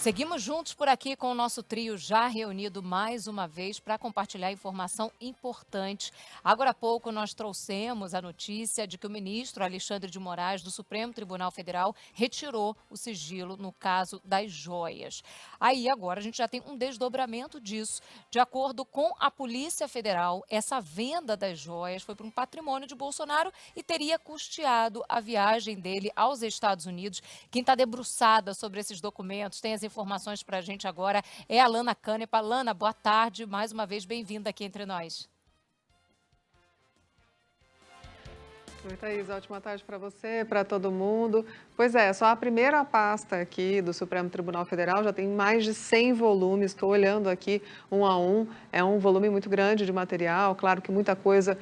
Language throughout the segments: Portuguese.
Seguimos juntos por aqui com o nosso trio já reunido mais uma vez para compartilhar informação importante. Agora há pouco nós trouxemos a notícia de que o ministro Alexandre de Moraes do Supremo Tribunal Federal retirou o sigilo no caso das joias. Aí agora a gente já tem um desdobramento disso. De acordo com a Polícia Federal, essa venda das joias foi para um patrimônio de Bolsonaro e teria custeado a viagem dele aos Estados Unidos. Quem está debruçada sobre esses documentos, tem as informações para a gente agora, é a Lana Canepa. Lana, boa tarde, mais uma vez bem-vinda aqui entre nós. Oi, Thaís, ótima tarde para você, para todo mundo. Pois é, só a primeira pasta aqui do Supremo Tribunal Federal já tem mais de 100 volumes, estou olhando aqui um a um, é um volume muito grande de material, claro que muita coisa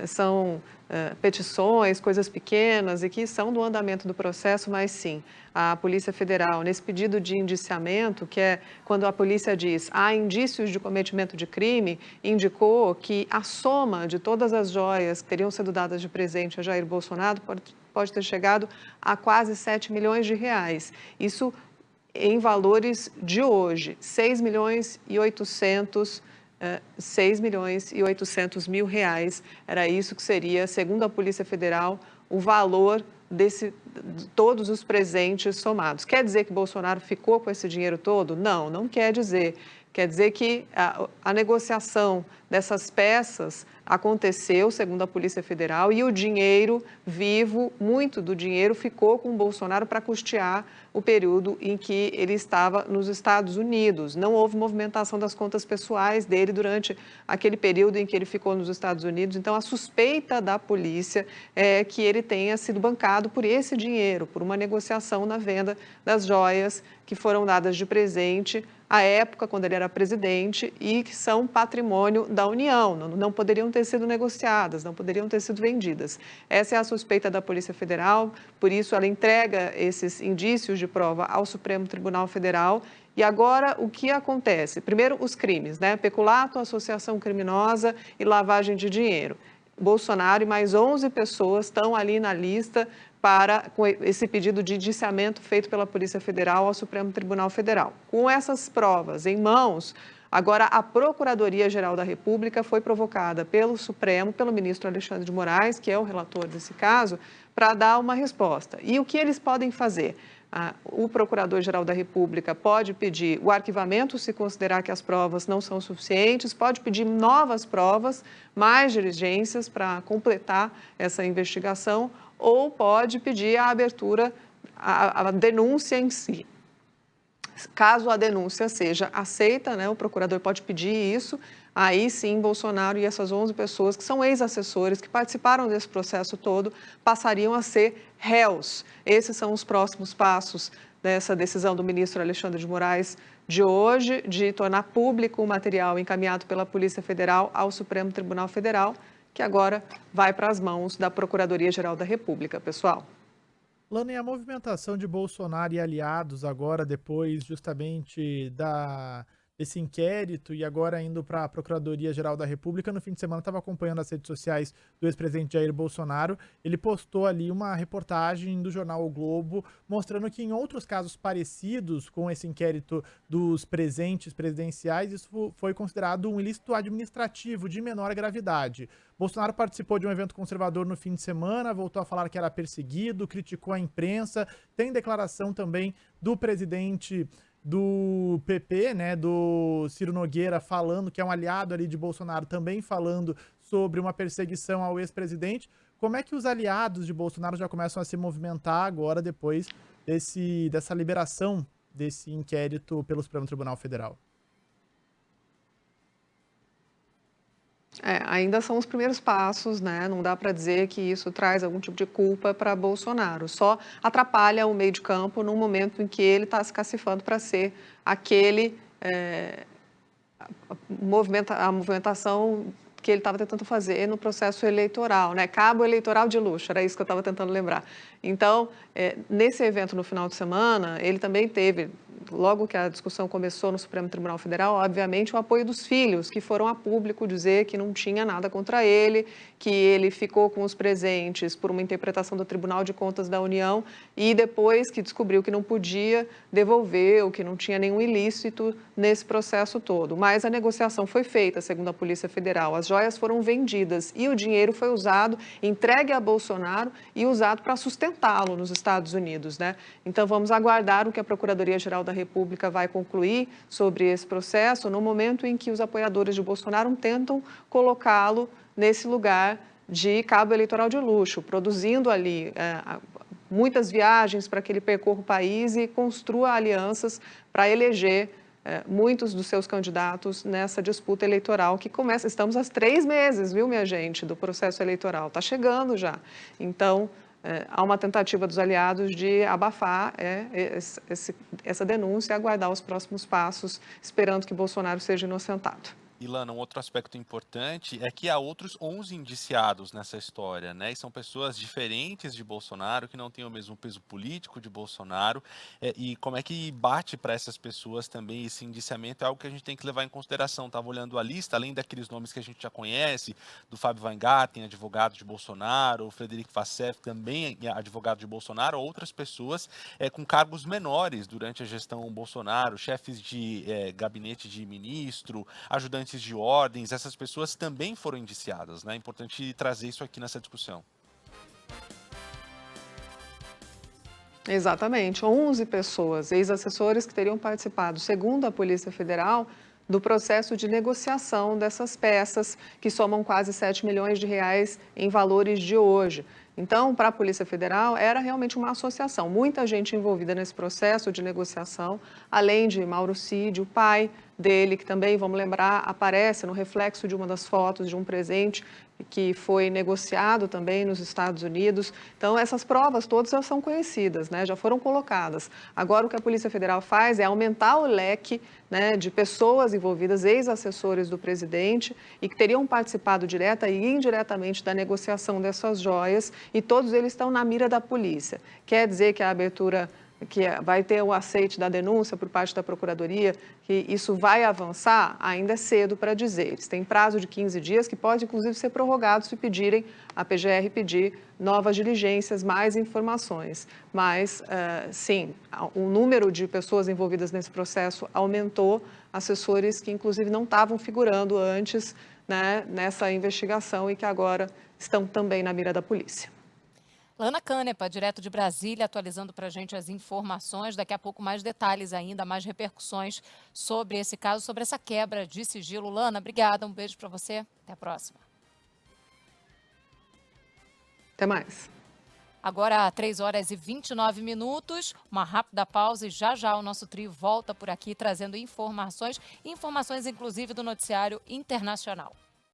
são petições, coisas pequenas e que são do andamento do processo, mas sim, a Polícia Federal, nesse pedido de indiciamento, que é quando a polícia diz há indícios de cometimento de crime, indicou que a soma de todas as joias que teriam sido dadas de presente a Jair Bolsonaro pode ter chegado a quase 7 milhões de reais. Isso em valores de hoje, 6 mil reais. Era isso que seria, segundo a Polícia Federal, o valor de todos os presentes somados. Quer dizer que Bolsonaro ficou com esse dinheiro todo? Não, não quer dizer. Quer dizer que a negociação dessas peças aconteceu, segundo a Polícia Federal, e o dinheiro vivo, muito do dinheiro, ficou com o Bolsonaro para custear o período em que ele estava nos Estados Unidos. Não houve movimentação das contas pessoais dele durante aquele período em que ele ficou nos Estados Unidos. Então, a suspeita da polícia é que ele tenha sido bancado por esse dinheiro, por uma negociação na venda das joias que foram dadas de presente à época, quando ele era presidente, e que são patrimônio da União, não poderiam ter sido negociadas, não poderiam ter sido vendidas. Essa é a suspeita da Polícia Federal, por isso ela entrega esses indícios de prova ao Supremo Tribunal Federal. E agora, o que acontece? Primeiro, os crimes, né? Peculato, associação criminosa e lavagem de dinheiro. Bolsonaro e mais 11 pessoas estão ali na lista com esse pedido de indiciamento feito pela Polícia Federal ao Supremo Tribunal Federal. Com essas provas em mãos, agora a Procuradoria-Geral da República foi provocada pelo Supremo, pelo ministro Alexandre de Moraes, que é o relator desse caso, para dar uma resposta. E o que eles podem fazer? O Procurador-Geral da República pode pedir o arquivamento se considerar que as provas não são suficientes, pode pedir novas provas, mais diligências para completar essa investigação, ou pode pedir a abertura, a denúncia em si. Caso a denúncia seja aceita, né, o procurador pode pedir isso, aí sim Bolsonaro e essas 11 pessoas que são ex-assessores, que participaram desse processo todo, passariam a ser réus. Esses são os próximos passos dessa decisão do ministro Alexandre de Moraes de hoje, de tornar público o material encaminhado pela Polícia Federal ao Supremo Tribunal Federal, que agora vai para as mãos da Procuradoria-Geral da República, pessoal. Lana, e a movimentação de Bolsonaro e aliados agora, depois justamente desse inquérito e agora indo para a Procuradoria-Geral da República, no fim de semana estava acompanhando as redes sociais do ex-presidente Jair Bolsonaro. Ele postou ali uma reportagem do jornal O Globo mostrando que em outros casos parecidos com esse inquérito dos presentes presidenciais, isso foi considerado um ilícito administrativo de menor gravidade. Bolsonaro participou de um evento conservador no fim de semana, voltou a falar que era perseguido, criticou a imprensa. Tem declaração também do presidente do PP, né, do Ciro Nogueira, falando que é um aliado ali de Bolsonaro, também falando sobre uma perseguição ao ex-presidente. Como é que os aliados de Bolsonaro já começam a se movimentar agora, depois dessa liberação desse inquérito pelo Supremo Tribunal Federal? Ainda são os primeiros passos, né? Não dá para dizer que isso traz algum tipo de culpa para Bolsonaro. Só atrapalha o meio de campo no momento em que ele está se cacifando para ser aquele a movimentação que ele estava tentando fazer no processo eleitoral, né? Cabo eleitoral de luxo, era isso que eu estava tentando lembrar. Então, nesse evento no final de semana, ele também teve logo que a discussão começou no Supremo Tribunal Federal, obviamente o apoio dos filhos, que foram a público dizer que não tinha nada contra ele, que ele ficou com os presentes por uma interpretação do Tribunal de Contas da União e depois que descobriu que não podia, devolveu, que não tinha nenhum ilícito nesse processo todo. Mas a negociação foi feita, segundo a Polícia Federal. As joias foram vendidas e o dinheiro foi usado, entregue a Bolsonaro e usado para sustentá-lo nos Estados Unidos, né? Então, vamos aguardar o que a Procuradoria-Geral da República vai concluir sobre esse processo no momento em que os apoiadores de Bolsonaro tentam colocá-lo nesse lugar de cabo eleitoral de luxo, produzindo ali muitas viagens para que ele percorra o país e construa alianças para eleger muitos dos seus candidatos nessa disputa eleitoral que começa. Estamos há 3 meses, viu, minha gente, do processo eleitoral. Está chegando já. Então, há uma tentativa dos aliados de abafar essa denúncia e aguardar os próximos passos, esperando que Bolsonaro seja inocentado. Ilana, um outro aspecto importante é que há outros 11 indiciados nessa história, né? E são pessoas diferentes de Bolsonaro, que não têm o mesmo peso político de Bolsonaro. E como é que bate para essas pessoas também esse indiciamento? É algo que a gente tem que levar em consideração. Estava olhando a lista, além daqueles nomes que a gente já conhece, do Fábio Weingarten, advogado de Bolsonaro, o Frederico Vassef, também advogado de Bolsonaro, outras pessoas com cargos menores durante a gestão Bolsonaro, chefes de gabinete de ministro, ajudantes de ordens, essas pessoas também foram indiciadas, né? É importante trazer isso aqui nessa discussão. Exatamente, 11 pessoas, ex-assessores que teriam participado, segundo a Polícia Federal, do processo de negociação dessas peças, que somam quase 7 milhões de reais em valores de hoje. Então, para a Polícia Federal, era realmente uma associação. Muita gente envolvida nesse processo de negociação, além de Mauro Cid, o pai dele, que também, vamos lembrar, aparece no reflexo de uma das fotos de um presente que foi negociado também nos Estados Unidos. Então, essas provas todas já são conhecidas, né? Já foram colocadas. Agora, o que a Polícia Federal faz é aumentar o leque, né, de pessoas envolvidas, ex-assessores do presidente, e que teriam participado direta e indiretamente da negociação dessas joias, e todos eles estão na mira da polícia. Quer dizer que a abertura, que vai ter o aceite da denúncia por parte da Procuradoria, que isso vai avançar, ainda é cedo para dizer. Eles têm prazo de 15 dias, que pode, inclusive, ser prorrogado se pedirem, a PGR pedir novas diligências, mais informações. Mas, sim, o número de pessoas envolvidas nesse processo aumentou, assessores que, inclusive, não estavam figurando antes, né, nessa investigação e que agora estão também na mira da polícia. Lana Canepa, direto de Brasília, atualizando para a gente as informações. Daqui a pouco mais detalhes ainda, mais repercussões sobre esse caso, sobre essa quebra de sigilo. Lana, obrigada, um beijo para você. Até a próxima. Até mais. Agora, 3h29, uma rápida pausa e já o nosso trio volta por aqui trazendo informações inclusive do noticiário internacional.